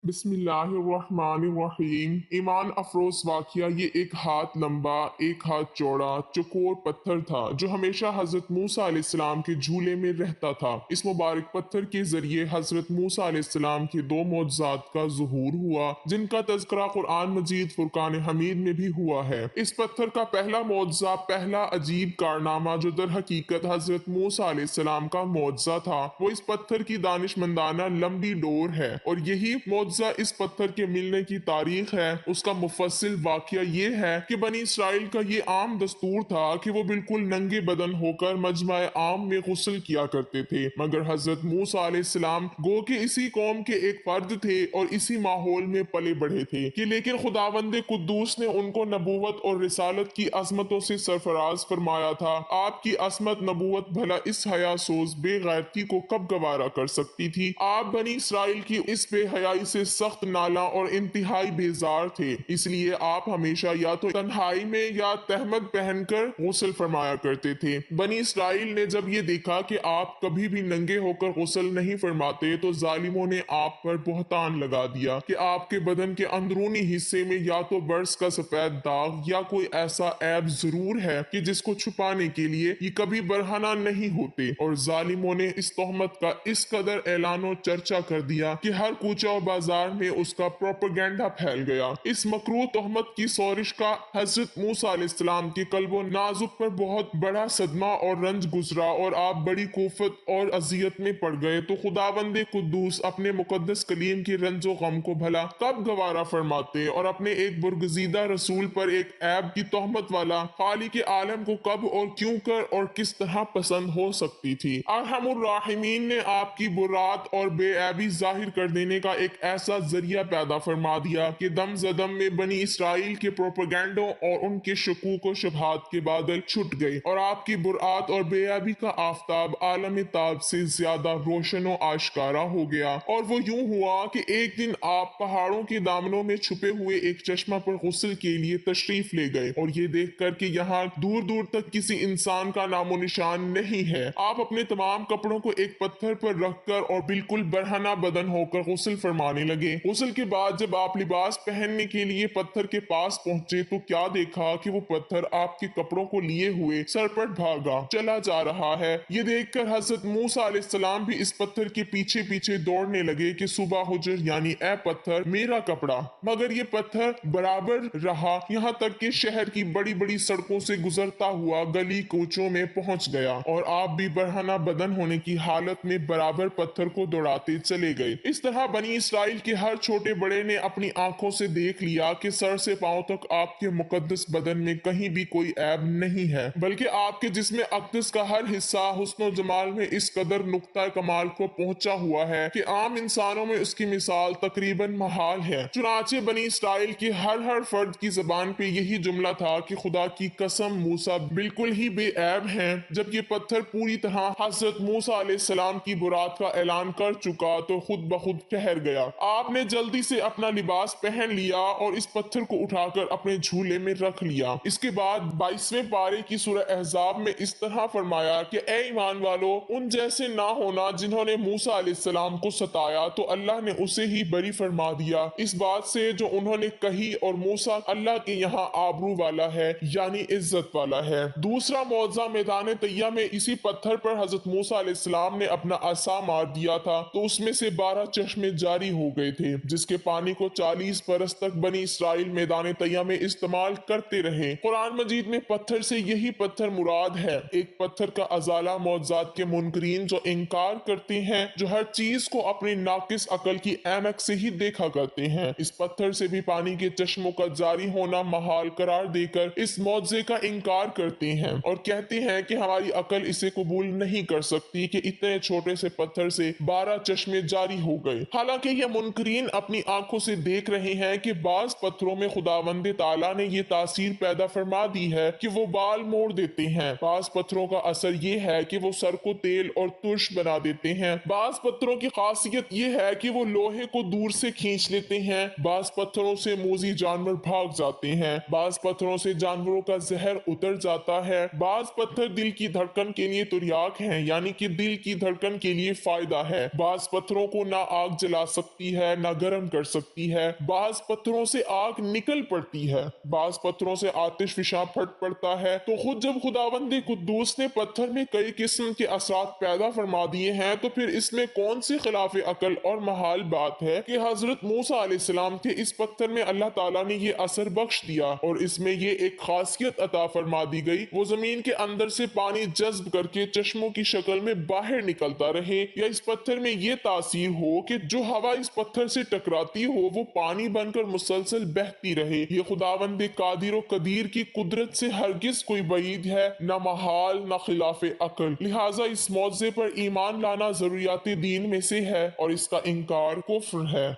बिस्मिल्लाहिर्रहमानिर्रहीम। ईमान अफरोज वाकया ये एक हाथ लंबा एक हाथ चौड़ा चौकोर पत्थर था जो हमेशा हजरत मूसा अलैहिस्सलाम के झूले में रहता था। इस मुबारक पत्थर के जरिए हजरत मूसा अलैहिस्सलाम के दो मौजज़ात का ज़ुहूर हुआ जिनका तज़किरा कुरान मजीद फुरकान हमीद में भी हुआ है। इस पत्थर का पहला मौजज़ा पहला अजीब कारनामा जो दर हकीकत हजरत मूसा अलैहिस्सलाम का मौजज़ा था वो इस पत्थर की दानिशमंदाना लंबी डोर है और यही मौजज़ा इस पत्थर के मिलने की तारीख है। उसका मुफस्सिल वाकया ये है कि बनी इसराइल का ये आम दस्तूर था कि वो बिल्कुल नंगे बदन होकर मजमा आम में गुस्ल किया करते थे, मगर हजरत मूसा अलैहिस्सलाम गो के इसी कौम के एक फर्द थे और इसी माहौल में पले बढ़े थे कि लेकिन खुदावंदे कुद्दूस ने उनको नबूवत और रिसालत की अजमतों से सरफराज फरमाया था। आपकी असमत नबूवत भला इस हयासोज बेगैरती को कब गवारा कर सकती थी। आप बनी इसराइल की इस बेहयाई से सख्त नाला और इंतहाई बेजार थे, इसलिए आप हमेशा या तो तन्हाई में या तहमद पहनकर गुस्ल फरमाया करते थे। बनी इसराइल ने जब ये देखा कि आप कभी भी नंगे होकर गुस्ल नहीं फरमाते तो जालिमों ने आप पर बुहतान लगा दिया कि आपके बदन के अंदरूनी हिस्से में या तो बर्स का सफेद दाग या कोई ऐसा ऐब जरूर है कि जिसको छुपाने के लिए ये कभी बरहना नहीं होते। और जालिमों ने इस तोहमत का इस कदर ऐलानो चर्चा कर दिया कि हर कूचा और बाजार में उसका प्रोपेगेंडा फैल गया। इस मकरू तोहमत की सोरिश का हजरत मूसा अलैहिस्सलाम के कल्बो नाजुक पर बहुत बड़ा सदमा और रंज गुजरा और आप बड़ी कुफत और अजियत में पड़ गए। तो खुदावंदे कुद्दूस अपने मुकद्दस कलीम के रंजो गम को भला कब गवारा फरमाते और अपने एक बुरगजीदा रसूल पर एक ऐब की तोहमत वाला खाली के आलम को कब और क्यों कर और किस तरह पसंद हो सकती थी। अरहमुर राहिमीन ने आपकी बुरात और बेऐबी जाहिर कर देने का एक ऐसा जरिया पैदा फरमा दिया कि दम जदम में बनी इसराइल के प्रोपेगेंडों और उनके शकूक और शुबहात के बादल छुट गए और आपकी बुरात और बेऐबी का आफताब आलम ताब से ज्यादा रोशन और आश्कारा हो गया। और वो यूं हुआ कि एक दिन आप पहाड़ों के दामनों में छुपे हुए एक चश्मा पर गुस्ल के लिए तशरीफ ले गए और ये देख कर कि यहाँ दूर दूर तक किसी इंसान का नामो निशान नहीं है, आप अपने तमाम कपड़ों को एक पत्थर पर रखकर और बिल्कुल बरहना बदन होकर गुस्ल फरमाने लगे। गुस्ल के बाद जब आप लिबास पहनने के लिए पत्थर के पास पहुंचे तो क्या देखा कि वो पत्थर आपके कपड़ों को लिए हुए सरपट भागा चला जा रहा है। ये देखकर हजरत मूसा अलैहिस्सलाम भी इस पत्थर के पीछे पीछे दौड़ने लगे कि सुबह हुजर यानी ए पत्थर मेरा कपड़ा, मगर ये पत्थर बराबर रहा यहाँ तक कि शहर की बड़ी बड़ी सड़कों से गुजरता हुआ गली कूचों में पहुंच गया और आप भी बरहना बदन होने की हालत में बराबर पत्थर को दौड़ाते चले गए। इस तरह बनी इसराइल के हर छोटे बड़े ने अपनी आंखों से देख लिया कि सर से पांव तक आपके मुकद्दस बदन में कहीं भी कोई ऐब नहीं है, बल्कि आपके जिस्म अक़दस का हर हिस्सा हुस्न और जमाल में इस कदर नुक्ता कमाल को पहुंचा हुआ है कि आम इंसानों में उसकी मिसाल तकरीबन महाल है। चुनाचे बनी इसराइल के हर फर्द की जबान पे यही जुमला था कि खुदा की कसम मूसा बिल्कुल ही बेऐब हैं। जब ये पत्थर पूरी तरह हजरत मूसा अलैहिस्सलाम की बुरात का ऐलान कर चुका तो खुद ब खुद ठहर गया। आपने जल्दी से अपना लिबास पहन लिया और इस पत्थर को उठाकर अपने झूले में रख लिया। इसके बाद 22वें पारे की सूरह अहज़ाब में इस तरह फरमाया कि ए ईमान वालों, उन जैसे ना होना जिन्होंने मूसा अलैहिस्सलाम को सताया तो अल्लाह ने उसे ही बरी फरमा दिया इस बात से जो उन्होंने कही, और मूसा अल्लाह के यहाँ आबरू वाला है यानी इज्जत वाला है। दूसरा मौजज़ा मैदान तैया में इसी पत्थर पर हजरत मूसा अलैहिस्सलाम ने अपना असा मार दिया था तो उसमें से 12 चश्मे जारी हो गए थे जिसके पानी को 40 बरस तक बनी इसराइल मैदान तैया में इस्तेमाल करते रहे। कुरान मजीद में पत्थर से यही पत्थर मुराद है। एक पत्थर का अजाला मौजज़ात के मुनकरीन जो इनकार करते हैं, जो हर चीज को अपनी नाकिस अकल की ऐनक से ही देखा करते हैं, इस पत्थर से भी पानी के चश्मों का जारी होना महाल करार देकर इस मौजे का इनकार करते हैं और कहते हैं कि हमारी अकल इसे कबूल नहीं कर सकती कि इतने छोटे से पत्थर से 12 चश्मे जारी हो गए। हालांकि यह मुनकरीन अपनी आंखों से देख रहे हैं कि बाज पत्थरों में खुदावंद ताला ने यह तासीर पैदा फरमा दी है कि वो बाल मोड़ देते हैं। बाज पत्थरों का असर यह है कि वो सर को तेल और तुर्श बना देते हैं। बाज पत्थरों की खासियत यह है कि वो लोहे को दूर से खींच लेते हैं। बाज पत्थरों से मोजी जानवर भाग जाते हैं। बाज पत्थरों से जानवरों का जहर उतर जाता है। बाज पत्थर दिल की धड़कन के लिए तुर्याक हैं, यानी कि दिल की धड़कन के लिए फायदा है। बाज पत्थरों को ना आग जला सकती सकती है ना गर्म कर सकती है। बाज पत्थरों से आग निकल पड़ती है, बाज पत्थरों से आतिश फिशा फट पड़ता है। तो खुद जब खुदावंद कुद्दूस ने पत्थर में कई किस्म के असरात पैदा फरमा दिए हैं, तो फिर इसमें कौन सी खिलाफ अकल और महाल बात है कि हजरत मूसा अलैहिस्सलाम के इस पत्थर में अल्लाह ताला ने ये असर बख्श दिया और इसमें ये एक खासियत अता फरमा दी गई, वो जमीन के अंदर से पानी जज्ब करके चश्मों की शक्ल में बाहर निकलता रहे, या इस पत्थर में ये तासीर हो कि जो हवा इस पत्थर से टकराती हो वो पानी बनकर मुसलसल बहती रहे। ये खुदावंद कादिर और कदीर की कुदरत से हरगिज कोई बईद है, न महाल न खिलाफ अकल। लिहाजा इस मौजे पर ईमान लाना जरूरियात दीन में से है और इसका इनकार कुफ्र है।